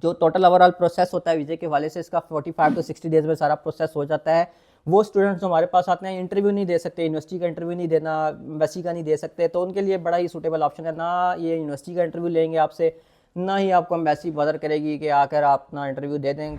जो total overall process होता है वीज़े के हवाले से इसका 45 to 60 डेज़ में सारा प्रोसेस हो जाता है। वो स्टूडेंट्स जो हमारे पास आते हैं इंटरव्यू नहीं दे सकते, यूनिवर्सिटी का इंटरव्यू नहीं देना, एम्बेसी का नहीं दे सकते, तो उनके लिए बड़ा ही सूटेबल ऑप्शन है। ना ये यूनिवर्सिटी का इंटरव्यू लेंगे आपसे, ना ही आपको एम्बेसी बदर करेगी कि आकर आप अपना इंटरव्यू दे दें।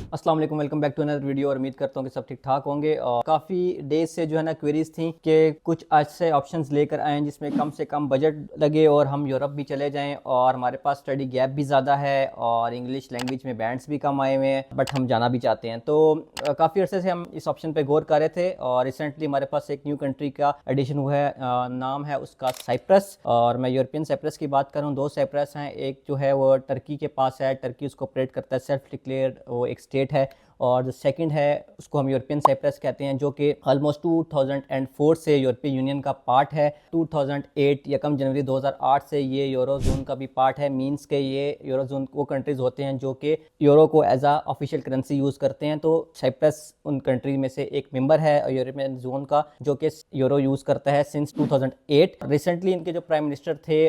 अस्सलाम वालेकुम, welcome back to another video. और उम्मीद करता हूँ कि सब ठीक ठाक होंगे। और काफ़ी डेज से जो है ना क्वेरीज थी कि कुछ ऐसे ऑप्शंस लेकर आएँ जिसमें कम से कम बजट लगे और हम यूरोप भी चले जाएं, और हमारे पास स्टडी गैप भी ज़्यादा है और इंग्लिश लैंग्वेज में बैंड्स भी कम आए हुए हैं, बट हम जाना भी चाहते हैं। तो काफ़ी अर्से से हम इस ऑप्शन पर गौर कर रहे थे और रिसेंटली हमारे पास एक न्यू कंट्री का एडिशन हुआ है, नाम है उसका साइप्रस। और मैं यूरोपियन साइप्रस की बात करूँ, दो साइप्रस हैं। एक जो है वो टर्की के पास है, टर्की उसको ऑपरेट करता है, सेल्फ डिक्लेयर्ड वो एक स्टेट है। और जो सेकंड है उसको हम यूरोपियन साइप्रस कहते हैं, जो कि ऑलमोस्ट 2004 से यूरोपियन यूनियन का पार्ट है। 2008 यकम जनवरी 2008 से ये यूरो जोन का भी पार्ट है। मींस के ये यूरो जोन वो कंट्रीज़ होते हैं जो कि यूरो को एज आ ऑफिशियल करेंसी यूज़ करते हैं। तो साइप्रस उन कंट्री में से एक मेंबर है यूरोपियन जोन का, जो कि यूरो यूज़ करता है सिंस 2008। रिसेंटली इनके जो प्राइम मिनिस्टर थे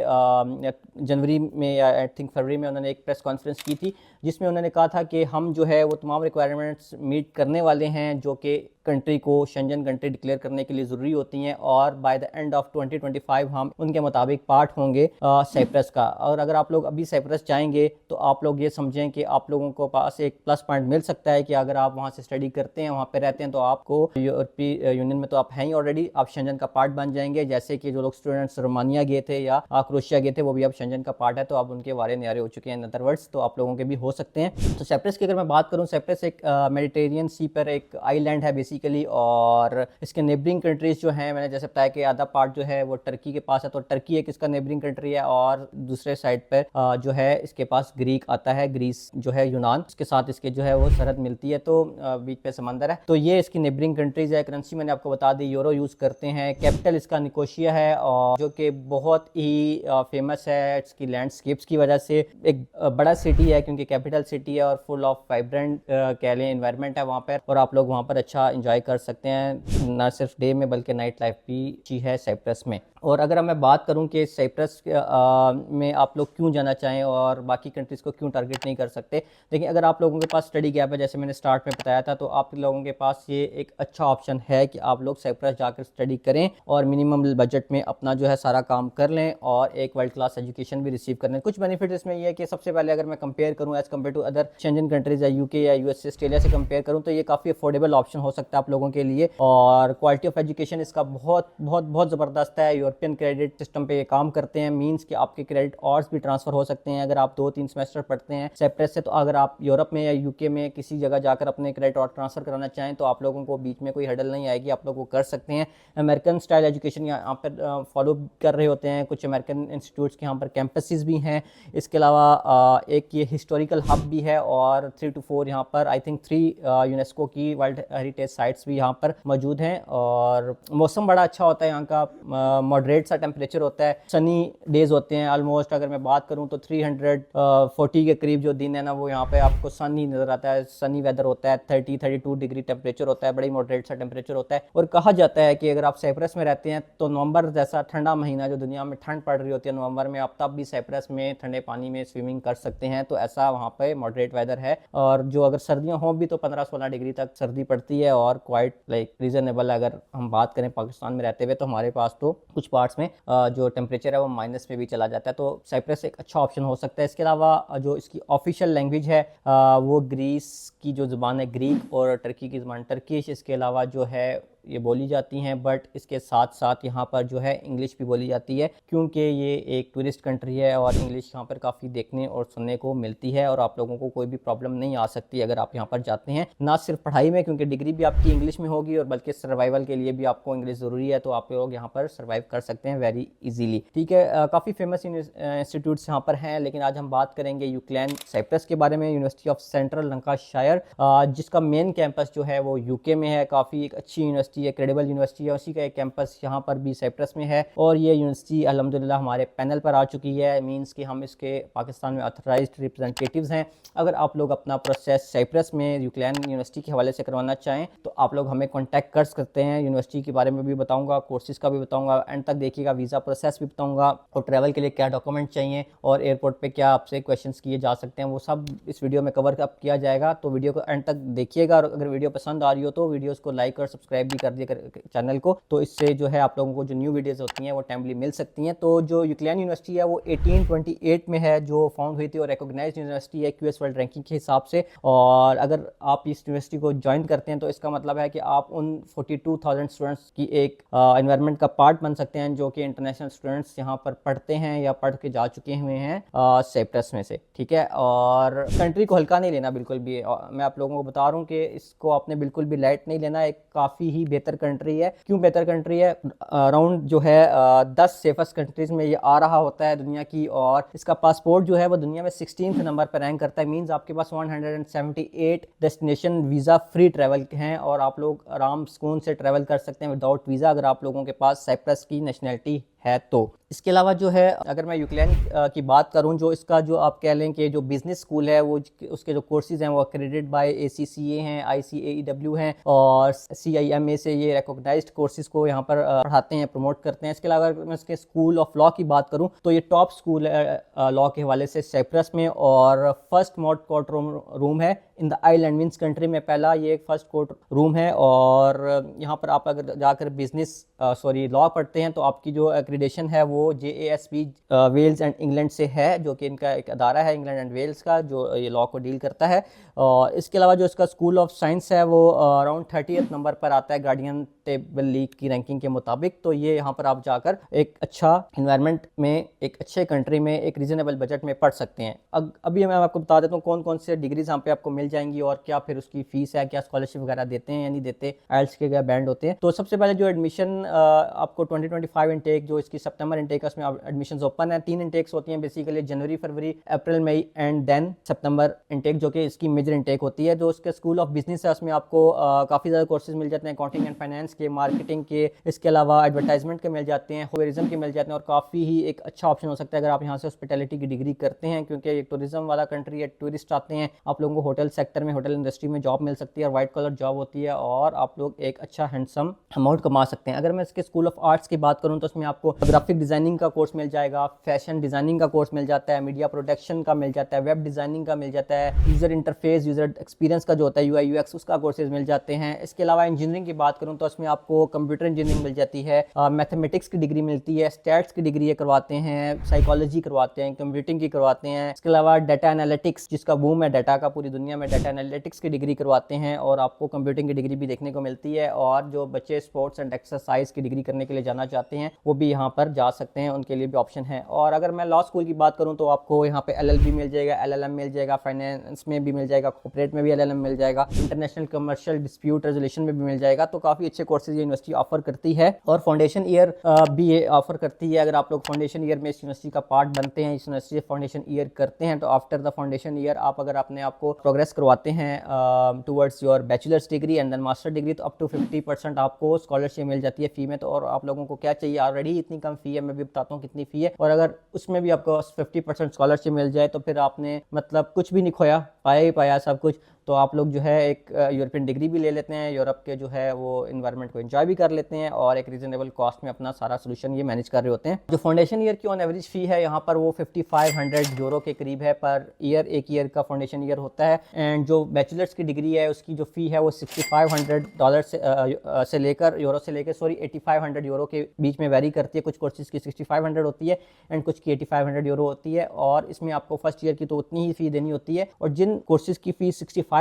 जनवरी में या आई थिंक फरवरी में, उन्होंने एक प्रेस कॉन्फ्रेंस की थी जिसमें उन्होंने कहा था कि हम जो है वो तमाम रिक्वायरमेंट्स मीट करने वाले हैं जो कि कंट्री को शेंजन कंट्री डिक्लेयर करने के लिए ज़रूरी होती हैं, और बाय द एंड ऑफ 2025 हम उनके मुताबिक पार्ट होंगे साइप्रस का। और अगर आप लोग अभी साइप्रस जाएंगे तो आप लोग ये समझें कि आप लोगों को पास एक प्लस पॉइंट मिल सकता है कि अगर आप वहाँ से स्टडी करते हैं, वहाँ पे रहते हैं, तो आपको यूरोपीय यूनियन में तो आप हैं ही ऑलरेडी, आप शेंजन का पार्ट बन जाएंगे। जैसे कि जो लोग स्टूडेंट्स रोमानिया गए थे या क्रोएशिया गए थे, वो भी अब शेंजन का पार्ट है, तो अब उनके वारे न्यारे हो चुके हैं। इन अदर वर्ड्स, तो आप लोगों के भी हो सकते हैं। तो साइप्रस की अगर मैं बात करूँ, साइप्रस एक मेडिटेरियन सी पर एक आइलैंड है बेसिकली, और इसके नेबरिंग कंट्रीज जो हैं, मैंने जैसे बताया कि आधा पार्ट जो है वो टर्की के पास है, तो टर्की एक इसका नेबरिंग कंट्री है, और दूसरे साइड पर जो है इसके पास ग्रीक आता है, ग्रीस जो है यूनान, उसके साथ इसके जो है वो सरहद मिलती है, तो बीच पे समंदर है। तो ये इसकी नेबरिंग कंट्रीज है। करेंसी मैंने आपको बता दी यूरो यूज़ करते हैं। कैपिटल इसका निकोशिया है, और जो कि बहुत ही फेमस है इसकी लैंडस्केप्स की वजह से। एक बड़ा सिटी है क्योंकि कैपिटल सिटी है, और फुल ऑफ वाइब्रेंट कह लें एनवायरनमेंट है वहाँ पर, और आप लोग वहाँ पर अच्छा इंजॉय कर सकते हैं, ना सिर्फ डे में बल्कि नाइट लाइफ भी अच्छी है साइप्रस में। और अगर मैं बात करूं कि साइप्रस में आप लोग क्यों जाना चाहें और बाकी कंट्रीज़ को क्यों टारगेट नहीं कर सकते, देखिए अगर आप लोगों के पास स्टडी गैप है, जैसे मैंने स्टार्ट में बताया था, तो आप लोगों के पास ये एक अच्छा ऑप्शन है कि आप लोग साइप्रस जाकर स्टडी करें और मिनिमम बजट में अपना जो है सारा काम कर लें और एक वर्ल्ड क्लास एजुकेशन भी रिसीव कर लें। कुछ बेनिफिट इसमें यह है कि सबसे पहले अगर मैं कंपेयर करूँ as compared to other Schengen countries या यूके या यूएसए ऑस्ट्रेलिया से कंपेयर करूँ, तो ये काफ़ी अफोर्डेबल ऑप्शन हो सकता है आप लोगों के लिए। और क्वालिटी ऑफ एजुकेशन इसका बहुत बहुत बहुत ज़बरदस्त है। यूरोपियन क्रेडिट सिस्टम पे ये काम करते हैं, मींस कि आपके क्रेडिट और भी ट्रांसफर हो सकते हैं अगर आप 2-3 सेमेस्टर पढ़ते हैं साइप्रस से। तो अगर आप यूरोप में या यूके में किसी जगह जाकर अपने क्रेडिट और ट्रांसफर कराना चाहें, तो आप लोगों को बीच में कोई हडल नहीं आएगी, आप लोग वो कर सकते हैं। अमेरिकन स्टाइल एजुकेशन यहाँ पर फॉलो कर रहे होते हैं कुछ अमेरिकन इंस्टीट्यूट्स के, यहाँ पर कैंपसेस भी हैं। इसके अलावा एक ये हिस्टोरिकल हब भी है, और 3 to 4 यहाँ पर आई थिंक 3 यूनेस्को की वर्ल्ड हेरिटेज साइट्स भी यहाँ पर मौजूद हैं। और मौसम बड़ा अच्छा होता है यहाँ का, मॉडरेट सा टेम्परेचर होता है, सनी डेज होते हैं ऑलमोस्ट। अगर मैं बात करूँ तो 340 के करीब जो दिन है ना, वो यहाँ पे आपको सनी नज़र आता है, सनी वेदर होता है, 30-32 डिग्री टेम्परेचर होता है, बड़ी मॉडरेट सा टेम्परेचर होता है। और कहा जाता है कि अगर आप साइप्रस में रहते हैं तो नवंबर जैसा ठंडा महीना, जो दुनिया में ठंड पड़ रही होती है नवंबर में, आप तब भी साइप्रस में ठंडे पानी में स्विमिंग कर सकते हैं। तो ऐसा वहाँ पे मॉडरेट वेदर है। और जो अगर सर्दियाँ हों भी तो 15-16 डिग्री तक सर्दी पड़ती है, और क्वाइट लाइक रीजनेबल। अगर हम बात करें पाकिस्तान में रहते हुए, तो हमारे पास तो कुछ पार्ट्स में जो टेम्परेचर है वो माइनस में भी चला जाता है, तो साइप्रस एक अच्छा ऑप्शन हो सकता है। इसके अलावा जो इसकी ऑफिशियल लैंग्वेज है वो ग्रीस की जो ज़ुबान है ग्रीक, और टर्की की ज़ुबान टर्किश इसके अलावा जो है ये बोली जाती हैं। बट इसके साथ साथ यहाँ पर जो है इंग्लिश भी बोली जाती है, क्योंकि ये एक टूरिस्ट कंट्री है और इंग्लिश यहाँ पर काफ़ी देखने और सुनने को मिलती है, और आप लोगों को कोई भी प्रॉब्लम नहीं आ सकती अगर आप यहाँ पर जाते हैं। ना सिर्फ पढ़ाई में, क्योंकि डिग्री भी आपकी इंग्लिश में होगी, और बल्कि सर्वाइवल के लिए भी आपको इंग्लिश ज़रूरी है, तो आप लोग यहाँ पर सर्वाइव कर सकते हैं वेरी इजीली। ठीक है, काफ़ी फेमस इंस्टीट्यूट्स यहाँ पर हैं, लेकिन आज हम बात करेंगे यूक्लेन साइप्रस के बारे में, यूनिवर्सिटी ऑफ सेंट्रल लंकाशायर, जिसका मेन कैंपस जो है वो यूके में है। काफ़ी एक अच्छी यूनिवर्सिटी यूनिवर्सिटी है, क्रेडिबल यूनिवर्सिटी है, उसी का एक कैंपस यहाँ पर भी साइप्रस में है। और ये यूनिवर्सिटी अल्हम्दुलिल्लाह हमारे पैनल पर आ चुकी है, मींस कि हम इसके पाकिस्तान में ऑथराइज्ड रिप्रेजेंटेटिव्स हैं। अगर आप लोग अपना प्रोसेस साइप्रस में यूक्लैन यूनिवर्सिटी के हवाले से करवाना चाहें तो आप लोग हमें कॉन्टैक्ट कर सकते हैं। यूनिवर्सिटी के बारे में भी बताऊँगा, कोर्सेज़ का भी बताऊँगा, एंड तक देखिएगा, वीज़ा प्रोसेस भी बताऊँगा और ट्रैवल के लिए क्या डॉक्यूमेंट चाहिए और एयरपोर्ट पे क्या आपसे क्वेश्चंस किए जा सकते हैं, वो सब इस वीडियो में कवर अप किया जाएगा। तो वीडियो को एंड तक देखिएगा और अगर वीडियो पसंद आ रही हो तो वीडियोस को लाइक और सब्सक्राइब भी कर दिए चैनल को, तो इससे जो है आप लोगों को जो न्यू वीडियोस होती हैं वो टाइमली मिल सकती हैं। तो जो यूक्लैन यूनिवर्सिटी है वो 1828 में है, जो फाउंड हुई थी और रिकॉग्नाइज्ड यूनिवर्सिटी है QS वर्ल्ड रैंकिंग के हिसाब से। और अगर आप इस यूनिवर्सिटी को ज्वाइन करते हैं तो इसका मतलब है कि आप उन 42,000 स्टूडेंट्स की एक एनवायरनमेंट का पार्ट बन सकते हैं, जो कि इंटरनेशनल स्टूडेंट्स यहाँ पर पढ़ते हैं या पढ़ के जा चुके हुए हैं साइप्रस में से, ठीक है। और कंट्री को हल्का नहीं लेना बिल्कुल भी, मैं आप लोगों को बता रहा हूँ कि इसको आपने बिल्कुल भी लाइट नहीं लेना। एक काफ़ी ही बेहतर कंट्री है। क्यों बेहतर कंट्री है? अराउंड जो है 10 सेफेस्ट कंट्रीज में ये आ रहा होता है दुनिया की, और इसका पासपोर्ट जो है वो दुनिया में 16th नंबर पर रैंक करता है। मींस आपके पास 178 डेस्टिनेशन वीज़ा फ्री ट्रैवल हैं और आप लोग आराम सुकून से ट्रैवल कर सकते हैं विदाउट वीज़ा, अगर आप लोगों के पास साइप्रस की नेशनैलिटी है तो। इसके अलावा जो है अगर मैं यूक्लैन की बात करूं, जो इसका जो आप कह लें कि जो बिजनेस स्कूल है वो उसके जो कोर्सेज हैं वो क्रेडिटेड बाय ACCA हैं, ICAEW हैं और CIMA से ये रिकॉग्नाइज्ड कोर्सेज को यहाँ पर पढ़ाते हैं, प्रमोट करते हैं। इसके अलावा अगर मैं इसके स्कूल ऑफ लॉ की बात करूँ तो ये टॉप स्कूल है लॉ के हवाले से साइप्रस में, और फर्स्ट मोड कोर्ट रूम है in the island, means country में पहला ये एक फर्स्ट कोर्ट रूम है। और यहाँ पर आप अगर जाकर बिजनेस लॉ पढ़ते हैं तो आपकी जो एक्रीडेशन है वो JASB वेल्स एंड इंग्लैंड से है, जो कि इनका एक अदारा है इंग्लैंड एंड वेल्स का, जो ये लॉ को डील करता है। और इसके अलावा जो इसका स्कूल ऑफ साइंस है वो अराउंड 30th नंबर पर आता है गार्डियन टेबल लीग की रैंकिंग के मुताबिक। तो ये यहाँ पर आप जाकर एक अच्छा इन्वायरमेंट में, एक अच्छे कंट्री में, एक रीजनेबल बजट में पढ़ सकते हैं। अभी मैं आपको बता देता हूँ कौन कौन से डिग्रीज यहाँ पे आपको मिल जाएंगी और क्या फिर उसकी फीस है, क्या स्कॉलरशिप वगैरह देते हैं या नहीं देते, IELTS के क्या बैंड होते हैं। तो सबसे पहले जो एडमिशन आपको 2025 इंटेक, जो इसकी सितंबर इंटेक है, उसमें एडमिशंस ओपन है। 3 इंटेक्स होती हैं बेसिकली, जनवरी, फरवरी, अप्रैल, मई एंड देन सितंबर इंटेक, जो कि इसकी मेजर इंटेक होती है। जो उसके स्कूल ऑफ बिजनेस है उसमें आपको काफ़ी ज़्यादा कोर्सेज मिल जाते हैं, अकाउंटिंग एंड फाइनेंस के, मार्केटिंग के, इसके अलावा एडवर्टाइजमेंट के मिल जाते हैं, टूरिज्म के मिल जाते हैं, और काफ़ी ही एक अच्छा ऑप्शन हो सकता है अगर आप यहाँ से हॉस्पिटैलिटी की डिग्री करते हैं, क्योंकि ये टूरिज्म वाला कंट्री है, टूरिस्ट आते हैं, आप लोगों को होटल सेक्टर में, होटल इंडस्ट्री में जॉब मिल सकती है और वाइट कलर जॉब होती है और आप लोग एक अच्छा हैंडसम अमाउंट कमा सकते हैं। अगर मैं इसके स्कूल ऑफ आर्ट्स की बात करूँ तो उसमें आपको ग्राफिक डिज़ाइनिंग का कोर्स मिल जाएगा, फैशन डिज़ाइनिंग का कोर्स मिल जाता है, मीडिया प्रोडक्शन का मिल जाता है, वेब डिज़ाइनिंग का मिल जाता है, यूज़र इंटरफेस, यूज़र एक्सपीरियंस का जो होता है UI UX, उसका कोर्सेज मिल जाते हैं। इसके अलावा इंजीनियरिंग की बात करूँ तो उसमें आपको कंप्यूटर इंजीनियरिंग मिल जाती है, मैथमेटिक्स की डिग्री मिलती है, स्टैट्स की डिग्री करवाते हैं, साइकोलॉजी करवाते हैं, कंप्यूटिंग की करवाते हैं। इसके अलावा डाटा एनालिटिक्स, जिसका बूम है डाटा का पूरी दुनिया में, डाटा एनालिटिक्स की डिग्री करवाते हैं और आपको कंप्यूटिंग की डिग्री भी देखने को मिलती है। और जो बच्चे स्पोर्ट्स एंड एक्सरसाइज की डिग्री करने के लिए जाना चाहते हैं वो भी यहाँ पर जा सकते हैं, उनके लिए भी ऑप्शन है। और अगर मैं लॉ स्कूल की बात करूँ तो आपको यहाँ पे LLB मिल जाएगा, LLM मिल जाएगा, फाइनेंस में भी मिल जाएगा, कॉर्पोरेट में भी LLM मिल जाएगा, इंटरनेशनल कमर्शियल डिस्प्यूट रेजोल्यूशन में भी मिल जाएगा। तो काफ़ी अच्छे कोर्सेज ये यूनिवर्सिटी ऑफर करती है और फाउंडेशन ईयर भी ये ऑफर करती है। अगर आप लोग फाउंडेशन ईयर में इस यूनिवर्सिटी का पार्ट बनते हैं, इस यूनिवर्सिटी से फाउंडेशन ईयर करते हैं, तो आफ्टर द फाउंडेशन ईयर आप अगर अपने आप को प्रोग्रेस करवाते हैं towards your bachelor's degree and then master degree, तो अप टू 50% आपको स्कॉलरशिप मिल जाती है फी में। तो और आप लोगों को क्या चाहिए, ऑलरेडी इतनी कम फी है, मैं भी बताता हूँ कितनी फी है, और अगर उसमें भी आपको 50% स्कॉलरशिप मिल जाए तो फिर आपने मतलब कुछ भी नहीं खोया, पाया ही पाया सब कुछ। तो आप लोग जो है एक यूरोपियन डिग्री भी ले लेते हैं, यूरोप के जो है वो इन्वायरमेंट को एंजॉय भी कर लेते हैं और एक रीजनेबल कॉस्ट में अपना सारा सोल्यूशन ये मैनेज कर रहे होते हैं। जो फाउंडेशन ईयर की ऑन एवरेज फ़ी है यहाँ पर वो 5500 यूरो के करीब है पर ईयर, एक ईयर का फाउंडेशन ईयर होता है। एंड जो बैचलर्स की डिग्री है उसकी जो फ़ी है वो $6500 से लेकर यूरो से लेकर 8500 यूरो के बीच में वेरी करती है। कुछ कोर्सेज की 6500 होती है एंड कुछ की 8500 यूरो होती है, और इसमें आपको फर्स्ट ईयर की तो उतनी ही फ़ी देनी होती है। और जिन कोर्सेज की फ़ी 6500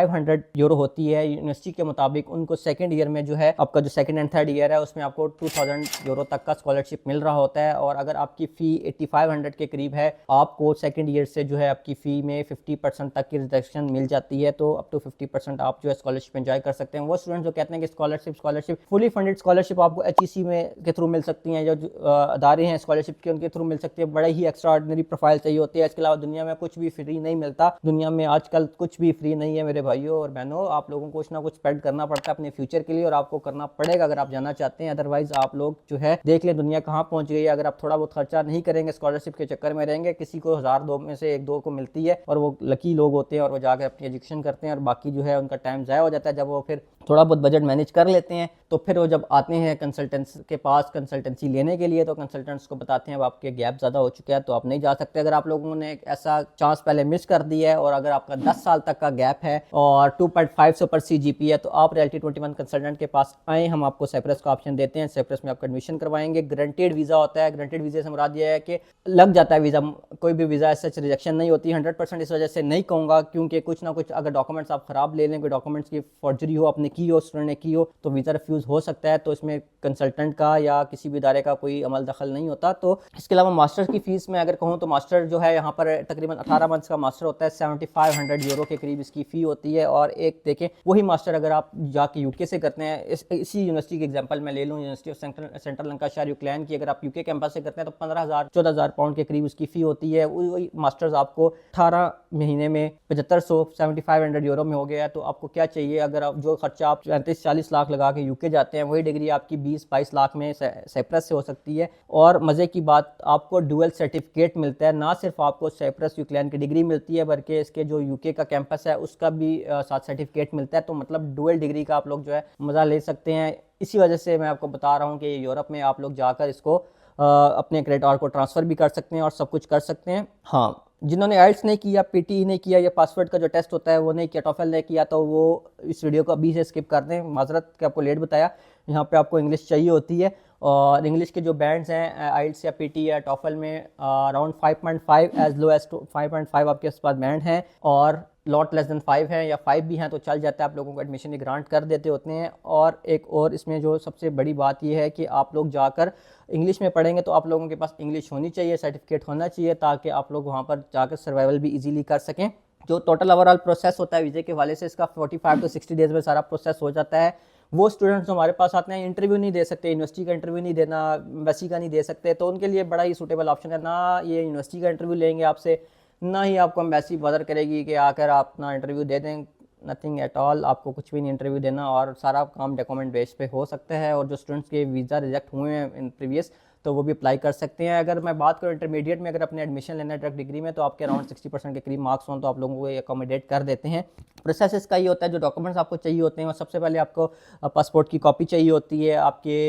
यूरो होती है यूनिवर्सिटी के मुताबिक, उनको सेकंड ईयर में जो है आपका जो सेकंड एंड थर्ड ईयर है उसमें आपको 2000 यूरो तक का स्कॉलरशिप मिल रहा होता है। और अगर आपकी फ़ी 8500 के करीब है, आपको सेकंड ईयर से जो है आपकी फ़ी में 50% तक की रिडक्शन मिल जाती है। तो अप टू 50% आप जो है स्कॉलरशिप एंजॉय कर सकते हैं। वो स्टूडेंट जो कहते हैं कि स्कॉलरशिप फुली फंडेड स्कॉलरशिप आपको HEC में के थ्रू मिल सकती हैं, जो अदारे हैं स्कॉलरशिप के उनके थ्रू मिल सकती है। बड़े ही एक्स्ट्रा ऑर्डिनरी प्रोफाइल चाहिए होती है। इसके अलावा दुनिया में कुछ भी फ्री नहीं मिलता, दुनिया में आजकल कुछ भी फ्री नहीं है मेरे भाइयों और बहनों। आप लोगों को कुछ ना कुछ स्पेंड करना पड़ता है अपने फ्यूचर के लिए, और आपको करना पड़ेगा अगर आप जाना चाहते हैं। अदरवाइज आप लोग जो है देख लें दुनिया कहाँ पहुंच गई है। अगर आप थोड़ा बहुत खर्चा नहीं करेंगे, स्कॉलरशिप के चक्कर में रहेंगे, किसी को 1000 में से 1-2 को मिलती है और वो लकी लोग होते हैं और वो जाकर अपनी एजुकेशन करते हैं, और बाकी जो है उनका टाइम ज़ाया हो जाता है। जब वो फिर थोड़ा बहुत बजट मैनेज कर लेते हैं तो फिर वो जब आते हैं कंसल्टेंट्स के पास कंसल्टेंसी लेने के लिए, तो कंसल्टेंट्स को बताते हैं अब आपके गैप ज़्यादा हो चुका है तो आप नहीं जा सकते। अगर आप लोगों ने एक ऐसा चांस पहले मिस कर दिया है और अगर आपका 10 साल तक का गैप है और 2.5 से ऊपर CGPA है, तो आप रियलिटी 21 कंसल्टेंट के पास आए, हम आपको साइप्रस का ऑप्शन देते हैं। साइप्रस में आपका एडमिशन करवाएंगे। गारंटेड वीज़ा होता है। गारंटेड वीज़ा से मुराद ये है कि लग जाता है वीज़ा, कोई भी वीज़ा ऐसा रिजेक्शन नहीं होती। 100% इस वजह से नहीं कहूँगा क्योंकि कुछ ना कुछ अगर डॉक्यूमेंट्स आप ख़राब ले लें, कोई डॉक्यूमेंट्स की फॉर्जरी हो, आपने की हो, स्टूडेंट ने की हो, तो वीज़ा रिफ्यूज़ हो सकता है। तो इसमें कंसल्टेंट का या किसी भी इदारे का कोई अमल दखल नहीं होता। तो इसके अलावा मास्टर्स की फ़ीस में अगर कहूँ तो मास्टर जो है यहाँ पर तकरीबन 18 मंथ्स का मास्टर होता है। 7500 यूरो के करीब इसकी फ़ी होती है। और एक देखें वही मास्टर अगर आप जाके यूके से करते हैं, इसी यूनिवर्सिटी की एग्जांपल मैं ले लूँ, यूनिवर्सिटी ऑफ सेंट्रल लंकाशायर यूक्लेन की, अगर आप यूके कैंपस से करते हैं तो 15,000-14,000 पाउंड के करीब उसकी फ़ी होती है। वही मास्टर्स आपको 18 महीने में 7500 यूरो में हो गया है। तो आपको क्या चाहिए? अगर आप जो खर्चा आप 35-40 लाख लगा के यूके जाते हैं, वही डिग्री आपकी 20-22 लाख में साइप्रस से हो सकती है। और मज़े की बात, आपको डुअल सर्टिफिकेट मिलता है। ना सिर्फ आपको साइप्रस यूक्लेन की डिग्री मिलती है बल्कि इसके जो यूके का कैंपस है उसका भी साथ सर्टिफिकेट मिलता है। तो मतलब डुअल डिग्री का आप लोग जो है मज़ा ले सकते हैं। इसी वजह से मैं आपको बता रहा हूँ कि यूरोप में आप लोग जाकर इसको अपने क्रेडिट आवर को ट्रांसफ़र भी कर सकते हैं और सब कुछ कर सकते हैं। हाँ, जिन्होंने आइल्स नहीं किया, PTE नहीं किया, या पासवर्ड का जो टेस्ट होता है वो नहीं किया, टॉफल नहीं किया, तो वो इस वीडियो को अभी से स्किप कर दें। माजरत कि आपको लेट बताया, यहाँ पे आपको इंग्लिश चाहिए होती है और इंग्लिश के जो बैंड्स हैं आइल्स या PTE या टॉफल में अराउंड 5.5 एज लो एज 5.5 आपके पास बैंड हैं और लॉट लेस देन 5 है या 5 भी हैं तो चल जाता है, आप लोगों को एडमिशन ही ग्रांट कर देते होते हैं। और एक और इसमें जो सबसे बड़ी बात यह है कि आप लोग जाकर इंग्लिश में पढ़ेंगे तो आप लोगों के पास इंग्लिश होनी चाहिए, सर्टिफिकेट होना चाहिए, ताकि आप लोग वहाँ पर जाकर सर्वाइवल भी इजीली कर सकें। जो टोटल ओवरऑल प्रोसेस होता है वीज़े के हवाले से, इसका 45 to 60 डेज़ में सारा प्रोसेस हो जाता है। वो स्टूडेंट्स हमारे पास आते हैं, इंटरव्यू नहीं दे सकते, यूनिवर्सिटी का इंटरव्यू नहीं देना, एम्बेसी का नहीं दे सकते, तो उनके लिए बड़ा ही सूटेबल ऑप्शन है। ना ये यूनिवर्सिटी का इंटरव्यू लेंगे आपसे, ना ही आपको एम्बेसी बदर करेगी कि आकर आप अपना इंटरव्यू दे दें। नथिंग एट ऑल, आपको कुछ भी नहीं इंटरव्यू देना और सारा काम डॉक्यूमेंट बेस पे हो सकता है। और जो स्टूडेंट्स के वीज़ा रिजेक्ट हुए हैं इन प्रीवियस, तो वो भी अप्लाई कर सकते हैं। अगर मैं बात करूँ इंटरमीडिएट में, अगर अपने एडमिशन लेना है डायरेक्ट डिग्री में, तो आपके अराउंड 60% के करीब मार्क्स हों तो आप लोगों को ये अकोमोडेट कर देते हैं। प्रोसेस इसका ही होता है, जो डॉक्यूमेंट्स आपको चाहिए होते हैं वो सबसे पहले आपको पासपोर्ट की कॉपी चाहिए होती है, आपके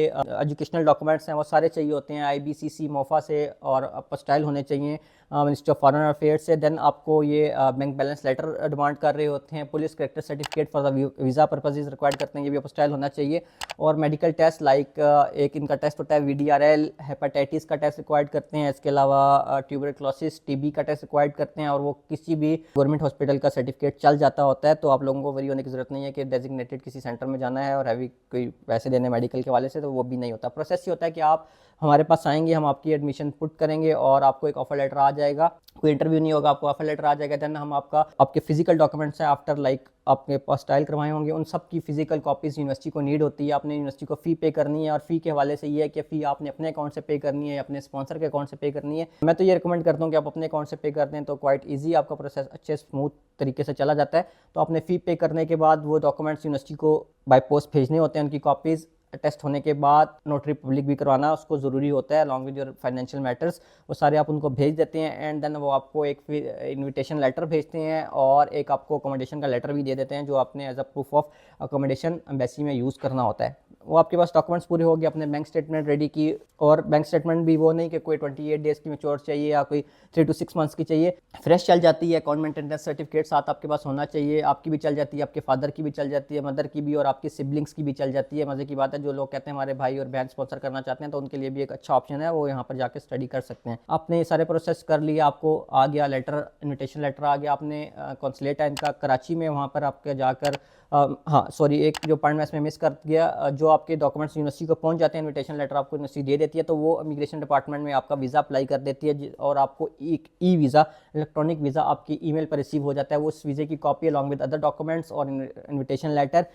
एजुकेशनल डॉक्यूमेंट्स हैं वो सारे चाहिए होते हैं IBCC मोफा से, और अपोस्टाइल होने चाहिए मिनिस्ट्री ऑफ फॉरेन अफेयर्स से। देन आपको ये बैंक बैलेंस लेटर डिमांड कर रहे होते हैं। Police character certificate for the visa purposes required करते हैं, ये भी अपोस्टाइल होना चाहिए। और मेडिकल टेस्ट लाइक एक इनका टेस्ट होता है VDRL, हेपेटाइटिस का टेस्ट रिक्वायर्ड करते हैं। इसके अलावा ट्यूबरक्लोसिस TB का टेस्ट रिक्वायर्ड करते हैं, और वो किसी भी गवर्नमेंट हॉस्पिटल का सर्टिफिकेट चल जाता होता है। तो आप लोगों को वरी होने की ज़रूरत नहीं है कि डेजिग्नेटेड किसी सेंटर में जाना है और हैवी कोई पैसे देने मेडिकल के वाले से, तो वो भी नहीं होता। प्रोसेस ये होता है कि आप हमारे पास आएंगे, हम आपकी एडमिशन पुट करेंगे और आपको एक ऑफर लेटर आ जाएगा। कोई इंटरव्यू नहीं होगा, आपको ऑफर लेटर आ जाएगा। देन हम आपके फिजिकल डॉक्यूमेंट्स हैं आफ्टर लाइक आपके पास स्टाइल करवाए होंगे, उन सब की फिजिकल कॉपीज़ यूनिवर्सिटी को नीड होती है। आपने यूनिवर्सिटी को फ़ी पे करनी है, और फ़ी के हवाले से ये है कि फ़ी आपने अपने अकाउंट से पे करनी है या अपने स्पॉन्सर के अकाउंट से पे करनी है। मैं तो ये रिकमेंड करता हूँ कि आप अपने अकाउंट से पे कर दें, तो क्वाइट ईजी आपका प्रोसेस अच्छे स्मूथ तरीके से चला जाता है। तो आपने फ़ी पे करने के बाद वो डॉक्यूमेंट्स यूनिवर्सिटी को बाय पोस्ट भेजने होते हैं, उनकी कॉपीज़ टेस्ट होने के बाद नोटरी पब्लिक भी करवाना उसको ज़रूरी होता है, along with your financial matters, वो सारे आप उनको भेज देते हैं। एंड देन वो आपको एक इनविटेशन लेटर भेजते हैं और एक आपको अकोमोडेशन का लेटर भी दे देते हैं, जो आपने as a proof of accommodation embassy में यूज़ करना होता है। वो आपके पास डॉक्यूमेंट्स पूरे हो गए, अपने बैंक स्टेटमेंट रेडी की, और बैंक स्टेटमेंट भी वो नहीं कि कोई 28 डेज़ की मैच्योर चाहिए या कोई 3 to 6 मंथ्स की चाहिए, फ्रेश चल जाती है। अकाउंट मेंटेनेंस सर्टिफिकेट साथ आपके पास होना चाहिए, आपकी भी चल जाती है, आपके फादर की भी चल जाती है, मदर की भी, और आपकी सिबलिंग्स की भी चल जाती है। मज़े की बात है, जो लोग कहते हैं हमारे भाई और बहन स्पॉन्सर करना चाहते हैं, तो उनके लिए भी एक अच्छा ऑप्शन है, वो यहाँ पर जाकर स्टडी कर सकते हैं। आपने ये सारे प्रोसेस कर लिया, आपको आ गया लेटर, इन्विटेशन लेटर आ गया, आपने कॉन्सुलेट है इनका कराची में, वहाँ पर आपके जाकर हाँ सॉरी, एक जो पॉइंट मैं इसमें मिस कर गया, जो आपके डॉक्यूमेंट्स यूनिवर्सिटी को पहुंच जाते हैं, इनविटेशन लेटर आपको यूनिवर्सिटी दे देती है, तो वो इमिग्रेशन डिपार्टमेंट में आपका वीज़ा अप्लाई कर देती है, और आपको एक वीज़ा, इलेक्ट्रॉनिक वीज़ा आपकी ईमेल पर रिसीव हो जाता है। वो उस वीज़े की copy along with other documents और इन्विटेशन लेटर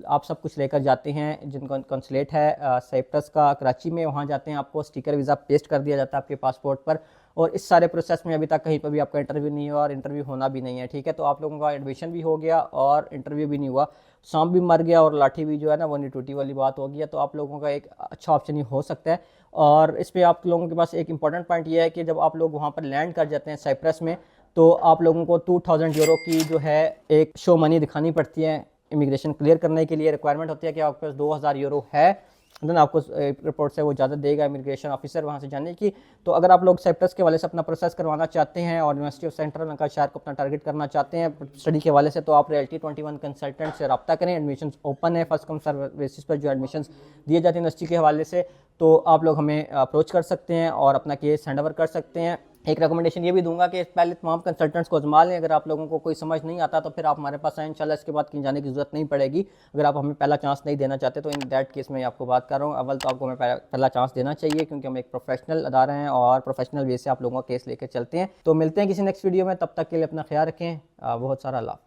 आप सब कुछ लेकर जाते हैं। जिनका कॉन्सुलेट है साइप्रस का कराची में, वहाँ जाते हैं, आपको स्टिकर वीज़ा पेस्ट कर दिया जाता है आपके पासपोर्ट पर, और इस सारे प्रोसेस में अभी तक कहीं पर भी आपका इंटरव्यू नहीं हुआ और इंटरव्यू होना भी नहीं है, ठीक है। तो आप लोगों का एडमिशन भी हो गया और इंटरव्यू भी नहीं हुआ, सांप भी मर गया और लाठी भी जो है ना वो नहीं टूटी वाली बात हो गई है। तो आप लोगों का एक अच्छा ऑप्शन ही हो सकता है। और इस पर आप लोगों के पास एक इंपॉर्टेंट पॉइंट ये है कि जब आप लोग वहाँ पर लैंड कर जाते हैं साइप्रस में, तो आप लोगों को 2000 यूरो की जो है एक शो मनी दिखानी पड़ती है। इमिग्रेशन क्लियर करने के लिए रिक्वायरमेंट होती है कि आपके पास 2000 यूरो है, देन आपको रिपोर्ट से वो इजाज़त देगा इमिग्रेशन ऑफिसर वहाँ से जाने की। तो अगर आप लोग साइप्रस के वाले से अपना प्रोसेस करवाना चाहते हैं और यूनिवर्सिटी ऑफ सेंट्रल लंकाशायर को अपना टारगेट करना चाहते हैं स्टडी के वाले से, तो आप रियल्टी 21 कंसल्टेंट से रब्ता करें। एडमिशन ओपन है, फर्स्ट कम सर्व बेसिस पर जो एडमिशन दिए जाते हैं यूनिवर्सिटी के हवाले से, तो आप लोग हमें अप्रोच कर सकते हैं और अपना केस हैंड ओवर कर सकते हैं। एक रिकमेंडेशन ये भी दूंगा कि पहले तमाम कंसल्टेंट्स को आजमा लें। अगर आप लोगों को कोई समझ नहीं आता तो फिर आप हमारे पास आए, इंशाल्लाह इसके बाद कहीं जाने की जरूरत नहीं पड़ेगी। अगर आप हमें पहला चांस नहीं देना चाहते तो इन दैट केस में आपको बात कर रहा हूँ, अव्वल तो आपको हमें पहला चांस देना चाहिए, क्योंकि हम एक प्रोफेशनल अदारा हैं और प्रोफेशनल वे से आप लोगों का केस लेकर चलते हैं। तो मिलते हैं किसी नेक्स्ट वीडियो में, तब तक के लिए अपना ख्याल रखें। बहुत सारा लाभ।